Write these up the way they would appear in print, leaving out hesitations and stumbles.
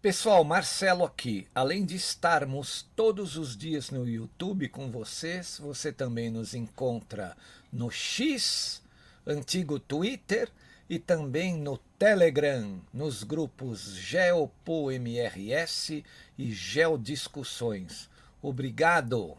Pessoal, Marcelo aqui. Além de estarmos todos os dias no YouTube com vocês, você também nos encontra no X, antigo Twitter, e também no Telegram, nos grupos GeopoMRS e Geodiscussões. Obrigado!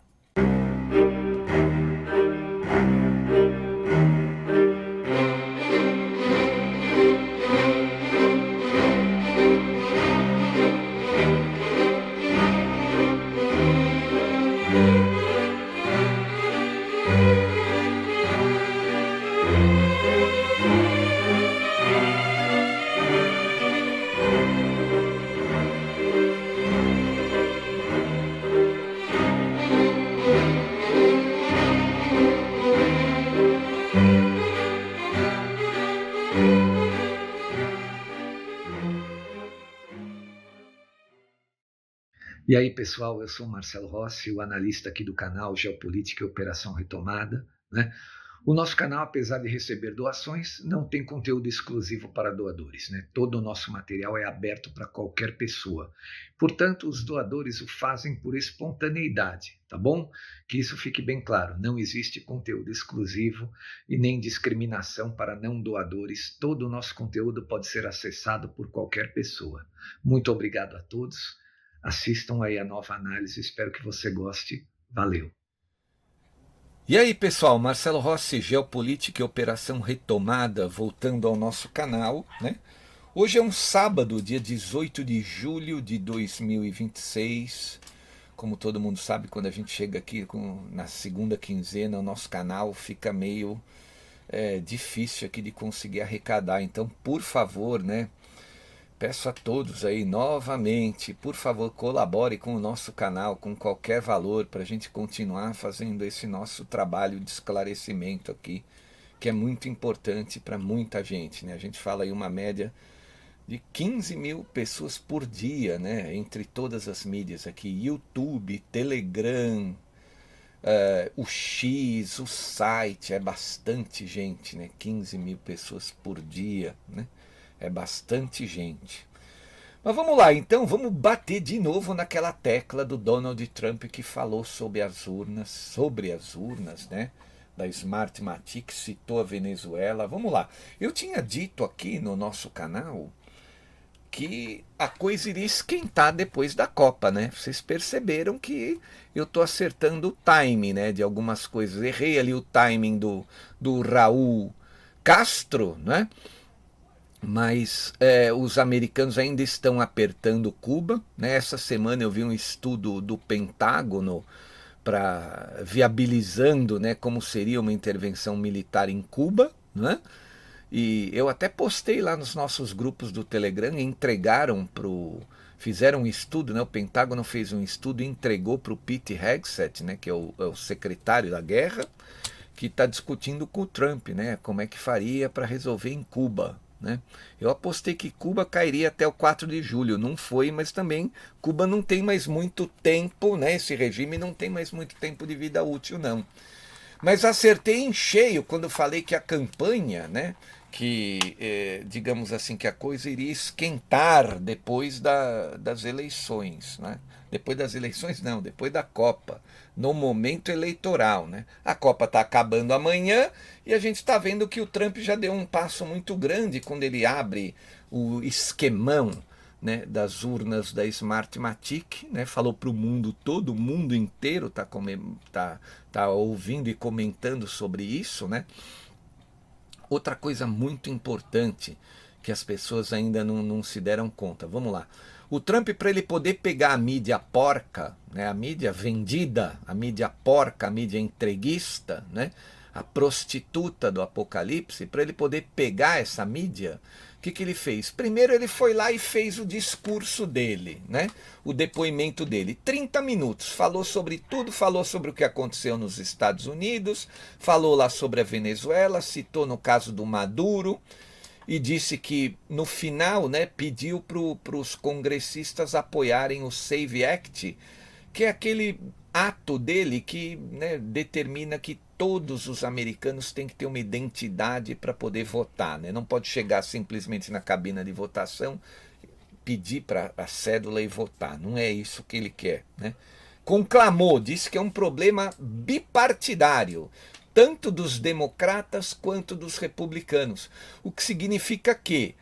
E aí, pessoal, eu sou o Marcelo Rossi, o analista aqui do canal Geopolítica e Operação Retomada, né? O nosso canal, apesar de receber doações, não tem conteúdo exclusivo para doadores, né? Todo o nosso material é aberto para qualquer pessoa. Portanto, os doadores o fazem por espontaneidade, tá bom? Que isso fique bem claro, não existe conteúdo exclusivo e nem discriminação para não doadores. Todo o nosso conteúdo pode ser acessado por qualquer pessoa. Muito obrigado a todos. Assistam aí a nova análise, espero que você goste. Valeu! E aí, pessoal, Marcelo Rossi, Geopolítica e Operação Retomada, voltando ao nosso canal, né? Hoje é um sábado, dia 18 de julho de 2026. Como todo mundo sabe, quando a gente chega aqui na segunda quinzena, o nosso canal fica meio difícil aqui de conseguir arrecadar. Então, por favor, né? Peço a todos aí novamente, por favor, colabore com o nosso canal, com qualquer valor, para a gente continuar fazendo esse nosso trabalho de esclarecimento aqui, que é muito importante para muita gente, né? A gente fala aí uma média de 15 mil pessoas por dia, né? Entre todas as mídias aqui, YouTube, Telegram, o X, o site, é bastante gente, né? 15 mil pessoas por dia, né? É bastante gente. Mas vamos lá, então, vamos bater de novo naquela tecla do Donald Trump que falou sobre as urnas, né? Da Smartmatic, citou a Venezuela. Vamos lá. Eu tinha dito aqui no nosso canal que a coisa iria esquentar depois da Copa, né? Vocês perceberam que eu tô acertando o timing, né? De algumas coisas. Errei ali o timing do Raul Castro, né? Mas os americanos ainda estão apertando Cuba, né? Essa semana eu vi um estudo do Pentágono para viabilizando, né, como seria uma intervenção militar em Cuba, né? E eu até postei lá nos nossos grupos do Telegram e entregaram fizeram um estudo, né? O Pentágono fez um estudo e entregou para o Pete Hegseth, né, que é o secretário da guerra, que está discutindo com o Trump, né? Como é que faria para resolver em Cuba, né? Eu apostei que Cuba cairia até o 4 de julho, não foi, mas também Cuba não tem mais muito tempo, né? Esse regime não tem mais muito tempo de vida útil, não. Mas acertei em cheio quando falei que a campanha, né? Que, digamos assim, que a coisa iria esquentar depois das eleições, né? Depois das eleições não, depois da Copa, no momento eleitoral, né? A Copa está acabando amanhã e a gente está vendo que o Trump já deu um passo muito grande quando ele abre o esquemão, né, das urnas da Smartmatic, né, falou para o mundo, todo o mundo inteiro tá ouvindo e comentando sobre isso, né? Outra coisa muito importante que as pessoas ainda não se deram conta. Vamos lá. O Trump, para ele poder pegar a mídia porca, né, a mídia vendida, a mídia porca, a mídia entreguista, né, a prostituta do apocalipse, para ele poder pegar essa mídia, o que ele fez? Primeiro ele foi lá e fez o discurso dele, né? O depoimento dele. 30 minutos. Falou sobre tudo, falou sobre o que aconteceu nos Estados Unidos, falou lá sobre a Venezuela, citou no caso do Maduro, e disse que no final, né, pediu para os congressistas apoiarem o Save Act, que é aquele ato dele que, né, determina que todos os americanos têm que ter uma identidade para poder votar, né? Não pode chegar simplesmente na cabina de votação pedir para a cédula e votar. Não é isso que ele quer, né? Conclamou, disse que é um problema bipartidário, tanto dos democratas quanto dos republicanos. O que significa que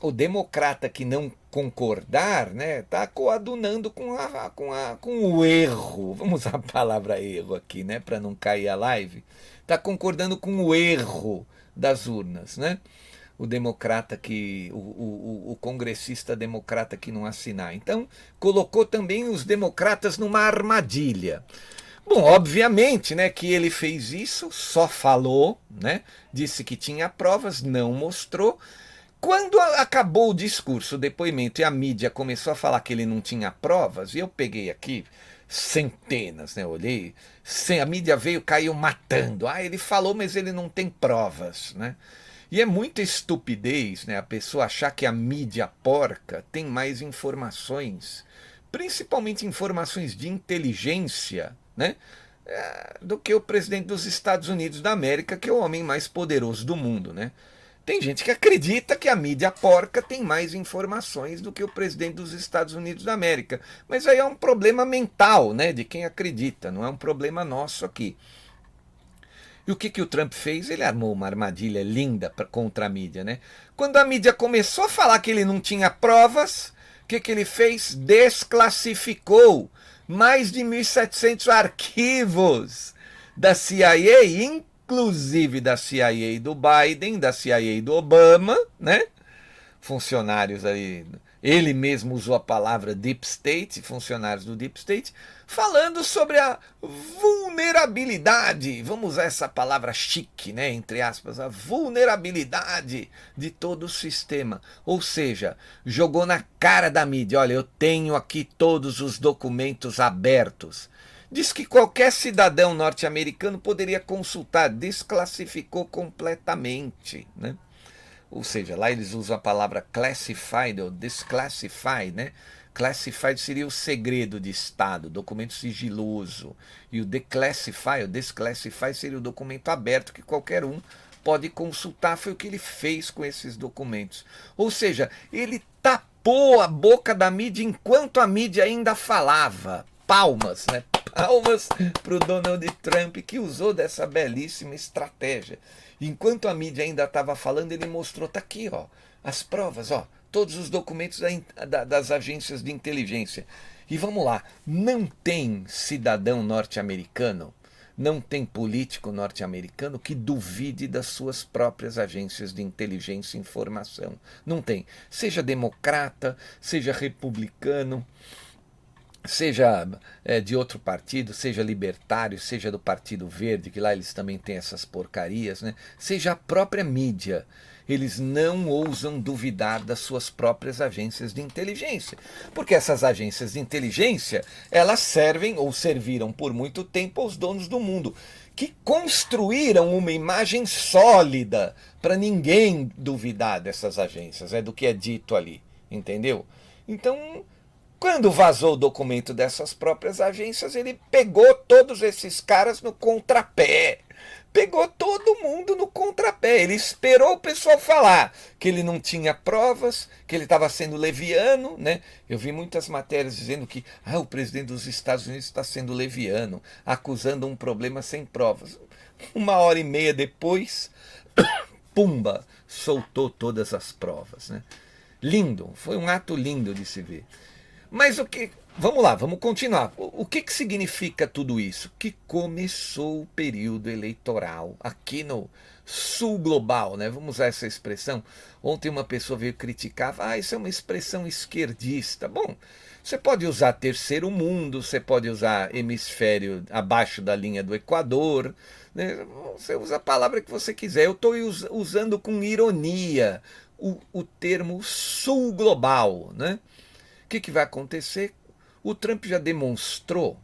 o democrata que não concordar, né, está coadunando com o erro. Vamos usar a palavra erro aqui, né, para não cair a live. Está concordando com o erro das urnas, né? O democrata que o congressista democrata que não assinar. Então, colocou também os democratas numa armadilha. Bom, obviamente, né, que ele fez isso, só falou, né, disse que tinha provas, não mostrou. Quando acabou o discurso, o depoimento e a mídia começou a falar que ele não tinha provas, e eu peguei aqui centenas, né? Eu olhei, a mídia veio, caiu matando. Ah, ele falou, mas ele não tem provas, né? E é muita estupidez, né? A pessoa achar que a mídia porca tem mais informações, principalmente informações de inteligência, né? Do que o presidente dos Estados Unidos da América, que é o homem mais poderoso do mundo, né? Tem gente que acredita que a mídia porca tem mais informações do que o presidente dos Estados Unidos da América. Mas aí é um problema mental, né, de quem acredita, não é um problema nosso aqui. E o que o Trump fez? Ele armou uma armadilha linda contra a mídia, né? Quando a mídia começou a falar que ele não tinha provas, o que ele fez? Desclassificou mais de 1.700 arquivos da CIA, inclusive da CIA do Biden, da CIA do Obama, né? Funcionários aí, ele mesmo usou a palavra Deep State, funcionários do Deep State, falando sobre a vulnerabilidade, vamos usar essa palavra chique, né, entre aspas, a vulnerabilidade de todo o sistema. Ou seja, jogou na cara da mídia, olha, eu tenho aqui todos os documentos abertos. Diz que qualquer cidadão norte-americano poderia consultar, desclassificou completamente, né? Ou seja, lá eles usam a palavra classified ou desclassify, né? Classified seria o segredo de Estado, documento sigiloso. E o declassify, ou desclassify, seria o documento aberto que qualquer um pode consultar. Foi o que ele fez com esses documentos. Ou seja, ele tapou a boca da mídia enquanto a mídia ainda falava. Palmas, né? Palmas para o Donald Trump, que usou dessa belíssima estratégia. Enquanto a mídia ainda estava falando, ele mostrou, tá aqui, ó, as provas, ó, todos os documentos das agências de inteligência. E vamos lá, não tem cidadão norte-americano, não tem político norte-americano que duvide das suas próprias agências de inteligência e informação. Não tem. Seja democrata, seja republicano, seja de outro partido, seja libertário, seja do Partido Verde, que lá eles também têm essas porcarias, né? Seja a própria mídia, eles não ousam duvidar das suas próprias agências de inteligência, porque essas agências de inteligência, elas servem ou serviram por muito tempo aos donos do mundo, que construíram uma imagem sólida para ninguém duvidar dessas agências, do que é dito ali, entendeu? Então, quando vazou o documento dessas próprias agências, ele pegou todos esses caras no contrapé. Pegou todo mundo no contrapé. Ele esperou o pessoal falar que ele não tinha provas, que ele estava sendo leviano, né? Eu vi muitas matérias dizendo que o presidente dos Estados Unidos está sendo leviano, acusando um problema sem provas. 1h30 depois, pumba, soltou todas as provas, né? Lindo, foi um ato lindo de se ver. Mas o que... Vamos lá, vamos continuar. O que significa tudo isso? Que começou o período eleitoral aqui no sul global, né? Vamos usar essa expressão. Ontem uma pessoa veio criticar, isso é uma expressão esquerdista. Bom, você pode usar terceiro mundo, você pode usar hemisfério abaixo da linha do Equador, né? Você usa a palavra que você quiser. Eu estou usando com ironia o termo sul global, né? O que vai acontecer? O Trump já demonstrou,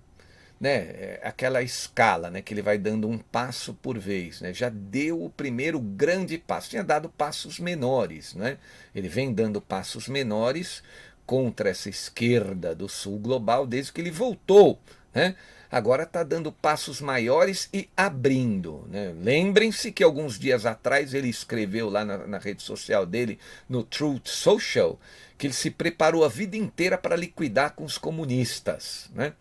né, aquela escala, né, que ele vai dando um passo por vez, né, já deu o primeiro grande passo, tinha dado passos menores, né, ele vem dando passos menores contra essa esquerda do sul global desde que ele voltou né? Agora está dando passos maiores e abrindo, né? Lembrem-se que alguns dias atrás ele escreveu lá na rede social dele, no Truth Social, que ele se preparou a vida inteira para liquidar com os comunistas, né?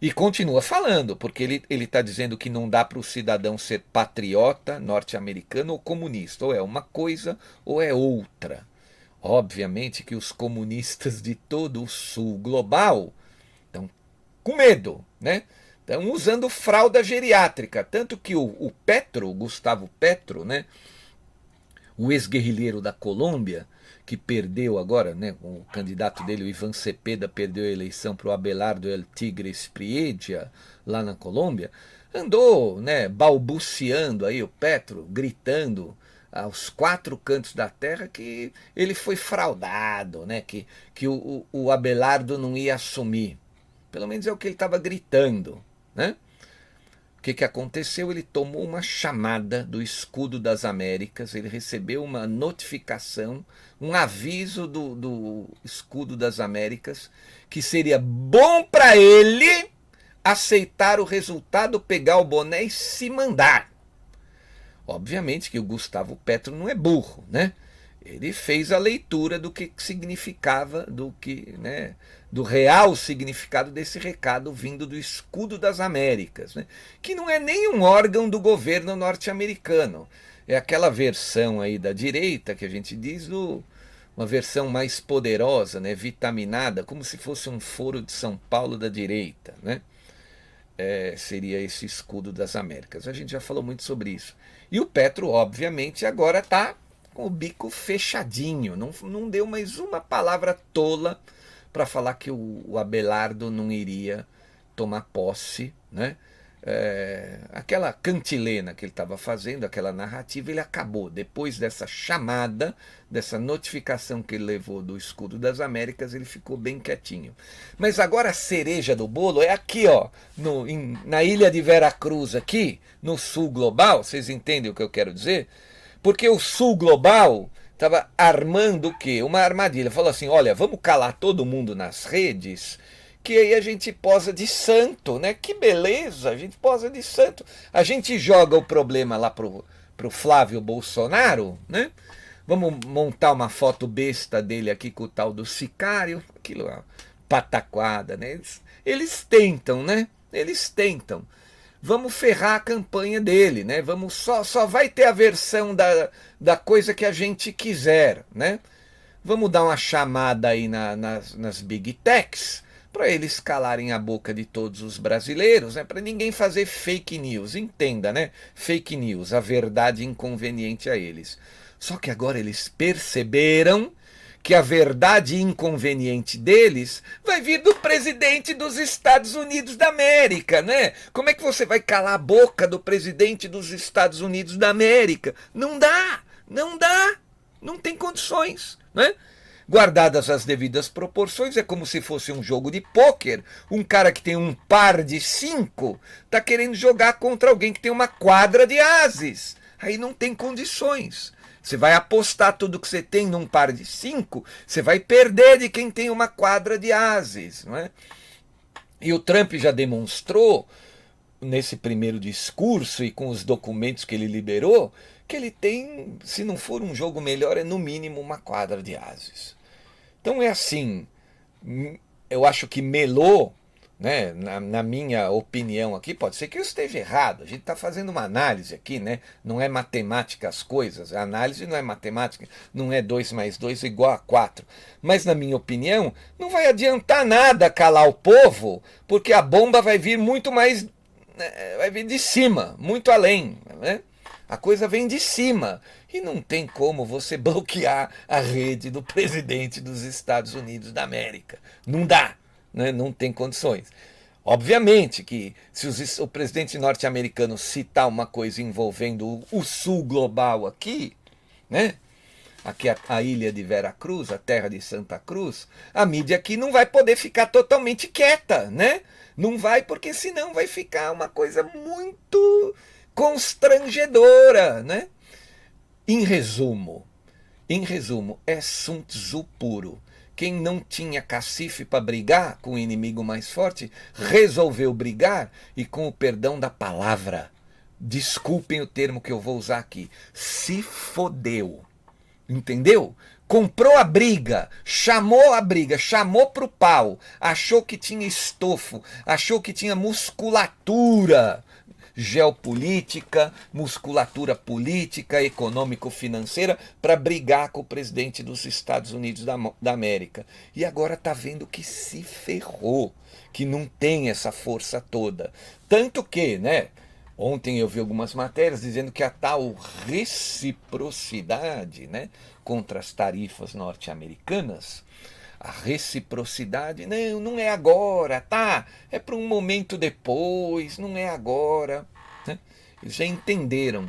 E continua falando, porque ele está dizendo que não dá para o cidadão ser patriota, norte-americano ou comunista. Ou é uma coisa ou é outra. Obviamente que os comunistas de todo o sul global estão com medo, né? Estão usando fralda geriátrica. Tanto que o Petro, o Gustavo Petro, né? O ex-guerrilheiro da Colômbia, que perdeu agora, né, o candidato dele, o Ivan Cepeda, perdeu a eleição para o Abelardo El Tigre Espriedia, lá na Colômbia, andou, né, balbuciando aí o Petro, gritando aos quatro cantos da terra que ele foi fraudado, né, que o Abelardo não ia assumir. Pelo menos é o que ele estava gritando, né? O que aconteceu? Ele tomou uma chamada do Escudo das Américas, ele recebeu uma notificação, um aviso do Escudo das Américas, que seria bom para ele aceitar o resultado, pegar o boné e se mandar. Obviamente que o Gustavo Petro não é burro, né? Ele fez a leitura do que significava, né, do real significado desse recado vindo do Escudo das Américas, né, que não é nem um órgão do governo norte-americano. É aquela versão aí da direita que a gente diz, uma versão mais poderosa, né, vitaminada, como se fosse um foro de São Paulo da direita, né? Seria esse Escudo das Américas. A gente já falou muito sobre isso. E o Petro, obviamente, agora está com o bico fechadinho, não deu mais uma palavra tola para falar que o Abelardo não iria tomar posse, né? Aquela cantilena que ele estava fazendo, aquela narrativa, ele acabou. Depois dessa chamada, dessa notificação que ele levou do Escudo das Américas, ele ficou bem quietinho. Mas agora a cereja do bolo é aqui, ó, na ilha de Veracruz, aqui, no sul global. Vocês entendem o que eu quero dizer? Porque o sul global estava armando o quê? Uma armadilha. Falou assim, olha, vamos calar todo mundo nas redes, que aí a gente posa de santo, né? Que beleza, a gente posa de santo. A gente joga o problema lá pro Flávio Bolsonaro, né? Vamos montar uma foto besta dele aqui com o tal do sicário, aquilo, ó, pataquada, né? Eles tentam, né? Eles tentam. Vamos ferrar a campanha dele, né? Vamos só vai ter a versão da coisa que a gente quiser, né? Vamos dar uma chamada aí nas Big Techs para eles calarem a boca de todos os brasileiros, né? Para ninguém fazer fake news, entenda, né? Fake news, a verdade inconveniente a eles. Só que agora eles perceberam que a verdade inconveniente deles vai vir do presidente dos Estados Unidos da América, né? Como é que você vai calar a boca do presidente dos Estados Unidos da América? Não dá, não tem condições, né? Guardadas as devidas proporções, é como se fosse um jogo de pôquer. Um cara que tem um par de 5 está querendo jogar contra alguém que tem uma quadra de ases. Aí não tem condições. Você vai apostar tudo que você tem num par de 5, você vai perder de quem tem uma quadra de ases, não é? E o Trump já demonstrou, nesse primeiro discurso e com os documentos que ele liberou, que ele tem, se não for um jogo melhor, é no mínimo uma quadra de ases. Então é assim, eu acho que melou, né, na minha opinião aqui, pode ser que eu esteja errado, a gente está fazendo uma análise aqui, né, não é matemática as coisas, a análise não é matemática, não é 2 mais 2 igual a 4, mas na minha opinião, não vai adiantar nada calar o povo, porque a bomba vai vir muito mais, vai vir de cima, muito além, né? A coisa vem de cima e não tem como você bloquear a rede do presidente dos Estados Unidos da América, não dá. Né, não tem condições. Obviamente que se o presidente norte-americano citar uma coisa envolvendo o sul global aqui, né, aqui a ilha de Veracruz, a terra de Santa Cruz, a mídia aqui não vai poder ficar totalmente quieta, né? Não vai, porque senão vai ficar uma coisa muito constrangedora, né? Em resumo, é Sun Tzu puro. quem não tinha cacife para brigar com o inimigo mais forte, resolveu brigar e, com o perdão da palavra, desculpem o termo que eu vou usar aqui, se fodeu. Entendeu? Comprou a briga, chamou pro pau, achou que tinha estofo, achou que tinha musculatura geopolítica, musculatura política, econômico-financeira para brigar com o presidente dos Estados Unidos da América. E agora está vendo que se ferrou, que não tem essa força toda. Tanto que, né? Ontem eu vi algumas matérias dizendo que a tal reciprocidade, né, contra as tarifas norte-americanas, a reciprocidade, não é agora, tá? É para um momento depois, não é agora. Né? Eles já entenderam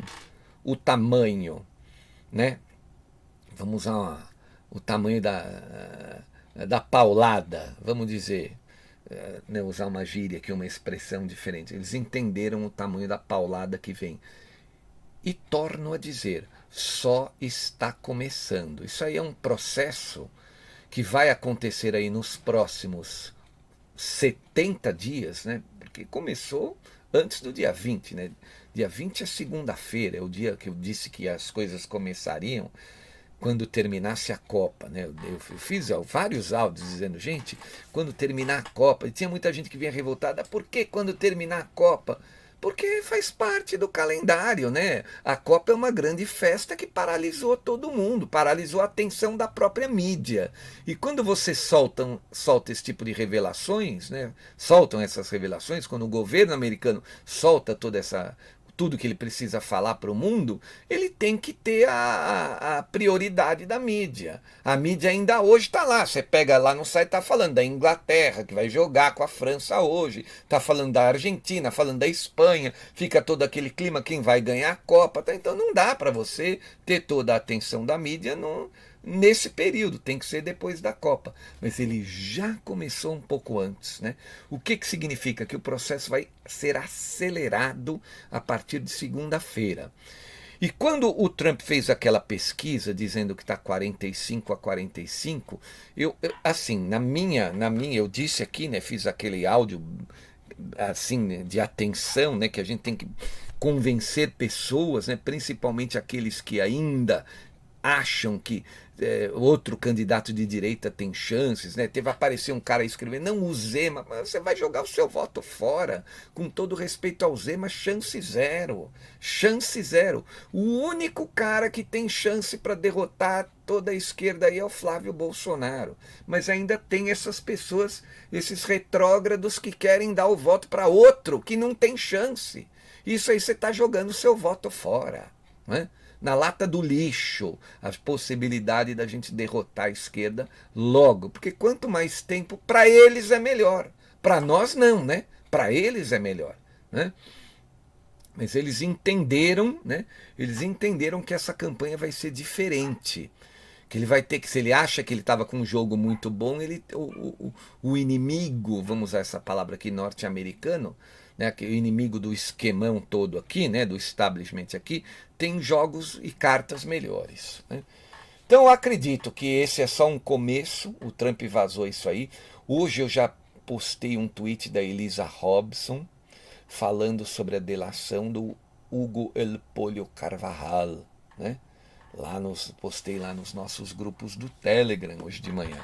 o tamanho, né? Vamos usar o tamanho da paulada, vamos dizer. Né, usar uma gíria aqui, uma expressão diferente. Eles entenderam o tamanho da paulada que vem. E torno a dizer, só está começando. Isso aí é um processo que vai acontecer aí nos próximos 70 dias, né? Porque começou antes do dia 20, né? Dia 20 é segunda-feira, é o dia que eu disse que as coisas começariam quando terminasse a Copa, né? Eu fiz vários áudios dizendo, gente, quando terminar a Copa, e tinha muita gente que vinha revoltada, por que quando terminar a Copa? Porque faz parte do calendário, né? A Copa é uma grande festa que paralisou todo mundo, paralisou a atenção da própria mídia. E quando você solta esse tipo de revelações, né? Soltam essas revelações, quando o governo americano solta tudo que ele precisa falar para o mundo, ele tem que ter a prioridade da mídia. A mídia ainda hoje está lá. Você pega lá no site, está falando da Inglaterra, que vai jogar com a França hoje, está falando da Argentina, falando da Espanha, fica todo aquele clima, quem vai ganhar a Copa. Tá? Então não dá para você ter toda a atenção da mídia nesse período, tem que ser depois da Copa. Mas ele já começou um pouco antes. Né? O que significa? Que o processo vai ser acelerado a partir de segunda-feira. E quando o Trump fez aquela pesquisa dizendo que está 45-45, assim, na minha, eu disse aqui, né, fiz aquele áudio assim de atenção, né, que a gente tem que convencer pessoas, né, principalmente aqueles que ainda acham que outro candidato de direita tem chances, né? Teve aparecer um cara escrevendo, não, o Zema, mas você vai jogar o seu voto fora, com todo respeito ao Zema, chance zero, chance zero. O único cara que tem chance para derrotar toda a esquerda aí é o Flávio Bolsonaro, mas ainda tem essas pessoas, esses retrógrados que querem dar o voto para outro que não tem chance. Isso aí você está jogando o seu voto fora, né? Na lata do lixo, a possibilidade da gente derrotar a esquerda logo. Porque quanto mais tempo, para eles é melhor. Para nós não, né? Para eles é melhor. Né? Mas eles entenderam, né? Eles entenderam que essa campanha vai ser diferente. Que ele vai ter que, se ele acha que ele estava com um jogo muito bom, o inimigo, vamos usar essa palavra aqui, norte-americano, né, o inimigo do esquemão todo aqui, né, do establishment aqui, tem jogos e cartas melhores. Né? Então eu acredito que esse é só um começo, o Trump vazou isso aí. Hoje eu já postei um tweet da Elisa Robson falando sobre a delação do Hugo El Pollo Carvajal, né? Postei lá nos nossos grupos do Telegram hoje de manhã.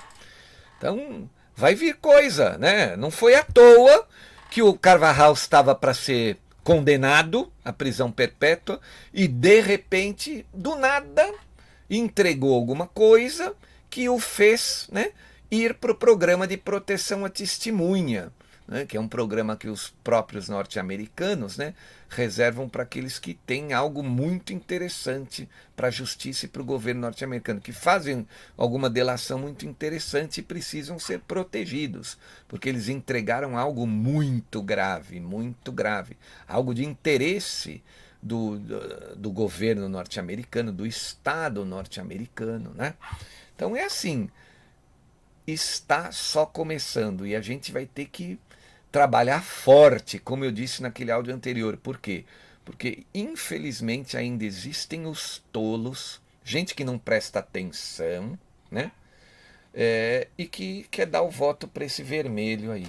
Então, vai vir coisa, né? Não foi à toa que o Carvajal estava para ser condenado à prisão perpétua e, de repente, do nada, entregou alguma coisa que o fez, né, ir para o programa de proteção à testemunha, né, que é um programa que os próprios norte-americanos, né, reservam para aqueles que têm algo muito interessante para a justiça e para o governo norte-americano, que fazem alguma delação muito interessante e precisam ser protegidos, porque eles entregaram algo muito grave, algo de interesse do governo norte-americano, do Estado norte-americano. Né? Então é assim, está só começando e a gente vai ter que trabalhar forte, como eu disse naquele áudio anterior. Por quê? Porque, infelizmente, ainda existem os tolos, gente que não presta atenção, né? e que quer dar o voto para esse vermelho aí.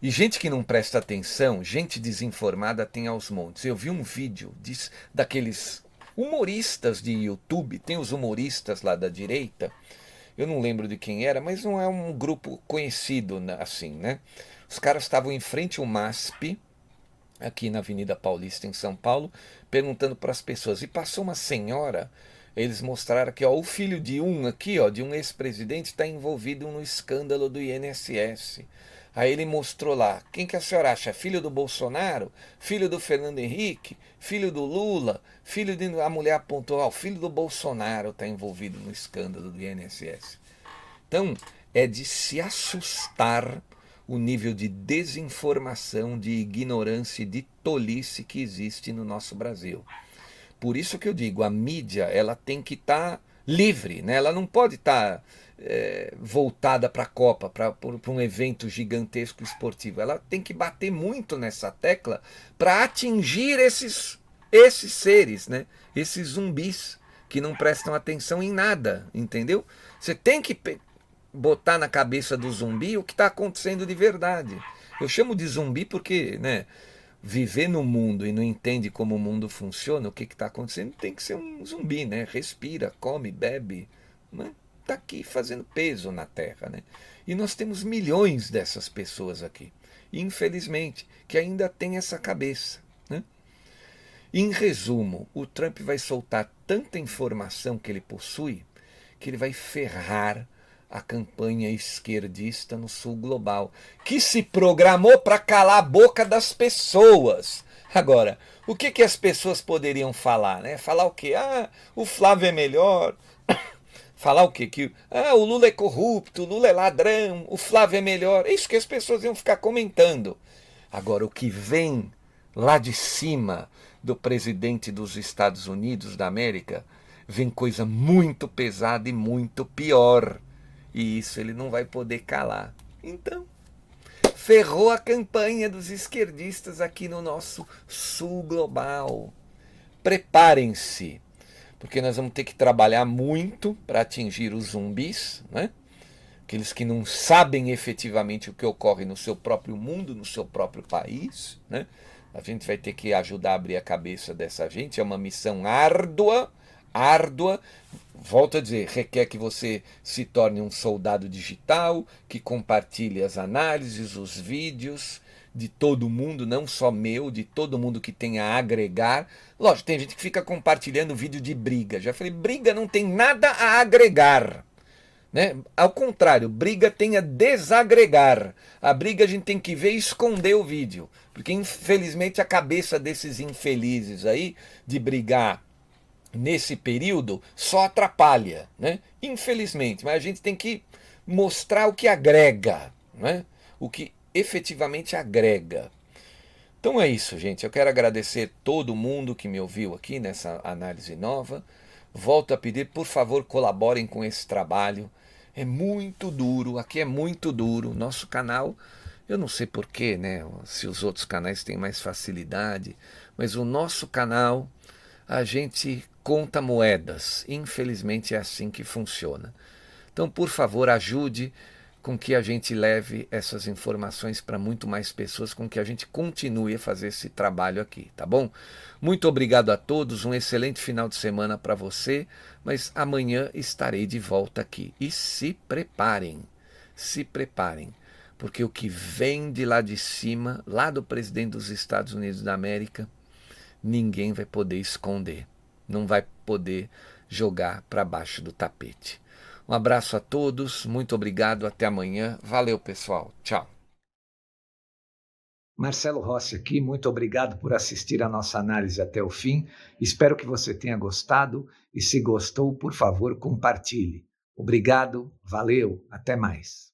E gente que não presta atenção, gente desinformada tem aos montes. Eu vi um vídeo daqueles humoristas de YouTube, tem os humoristas lá da direita, eu não lembro de quem era, mas não é um grupo conhecido assim, né? Os caras estavam em frente ao MASP, aqui na Avenida Paulista, em São Paulo, perguntando para as pessoas. E passou uma senhora, eles mostraram que ó, o filho de um aqui, ó, de um ex-presidente, está envolvido no escândalo do INSS. Aí ele mostrou lá, quem que a senhora acha? Filho do Bolsonaro? Filho do Fernando Henrique? Filho do Lula? Filho de... A mulher apontou, ó, o filho do Bolsonaro está envolvido no escândalo do INSS. Então, é de se assustar o nível de desinformação, de ignorância e de tolice que existe no nosso Brasil. Por isso que eu digo, a mídia ela tem que estar livre, né? Ela não pode estar voltada para a Copa, para um evento gigantesco esportivo. Ela tem que bater muito nessa tecla para atingir esses seres, né? Esses zumbis que não prestam atenção em nada, entendeu? Você tem que botar na cabeça do zumbi o que está acontecendo de verdade. Eu chamo de zumbi porque, né, viver no mundo e não entende como o mundo funciona, o que está acontecendo, tem que ser um zumbi, né? Respira, come, bebe, né? Está aqui fazendo peso na Terra, né? E nós temos milhões dessas pessoas aqui, infelizmente, que ainda tem essa cabeça, né? Em resumo, o Trump vai soltar tanta informação que ele possui que ele vai ferrar a campanha esquerdista no sul global, que se programou para calar a boca das pessoas. Agora, o que as pessoas poderiam falar, né? Falar o quê? Ah, o Flávio é melhor. Falar o quê? Que o Lula é corrupto, o Lula é ladrão, o Flávio é melhor. É isso que as pessoas iam ficar comentando. Agora, o que vem lá de cima do presidente dos Estados Unidos da América, vem coisa muito pesada e muito pior. E isso ele não vai poder calar. Então, ferrou a campanha dos esquerdistas aqui no nosso sul global. Preparem-se, porque nós vamos ter que trabalhar muito para atingir os zumbis, né? Aqueles que não sabem efetivamente o que ocorre no seu próprio mundo, no seu próprio país, né? A gente vai ter que ajudar a abrir a cabeça dessa gente. É uma missão árdua, árdua. Volto a dizer, requer que você se torne um soldado digital, que compartilhe as análises, os vídeos de todo mundo, não só meu, de todo mundo que tenha a agregar. Lógico, tem gente que fica compartilhando vídeo de briga. Já falei, briga não tem nada a agregar, né? Ao contrário, briga tem a desagregar. A briga a gente tem que ver e esconder o vídeo, porque infelizmente a cabeça desses infelizes aí de brigar nesse período só atrapalha, né? Infelizmente, mas a gente tem que mostrar o que agrega, né? O que efetivamente agrega. Então é isso, gente. Eu quero agradecer todo mundo que me ouviu aqui nessa análise nova. Volto a pedir, por favor, colaborem com esse trabalho. É muito duro, aqui é muito duro. Nosso canal, eu não sei porquê, né? Se os outros canais têm mais facilidade, mas o nosso canal, a gente conta moedas. Infelizmente é assim que funciona. Então, por favor, ajude com que a gente leve essas informações para muito mais pessoas, com que a gente continue a fazer esse trabalho aqui, tá bom? Muito obrigado a todos, um excelente final de semana para você, mas amanhã estarei de volta aqui. E se preparem, porque o que vem de lá de cima, lá do presidente dos Estados Unidos da América, ninguém vai poder esconder, não vai poder jogar para baixo do tapete. Um abraço a todos, muito obrigado, até amanhã. Valeu, pessoal. Tchau. Marcelo Rossi aqui, muito obrigado por assistir a nossa análise até o fim. Espero que você tenha gostado e se gostou, por favor, compartilhe. Obrigado, valeu, até mais.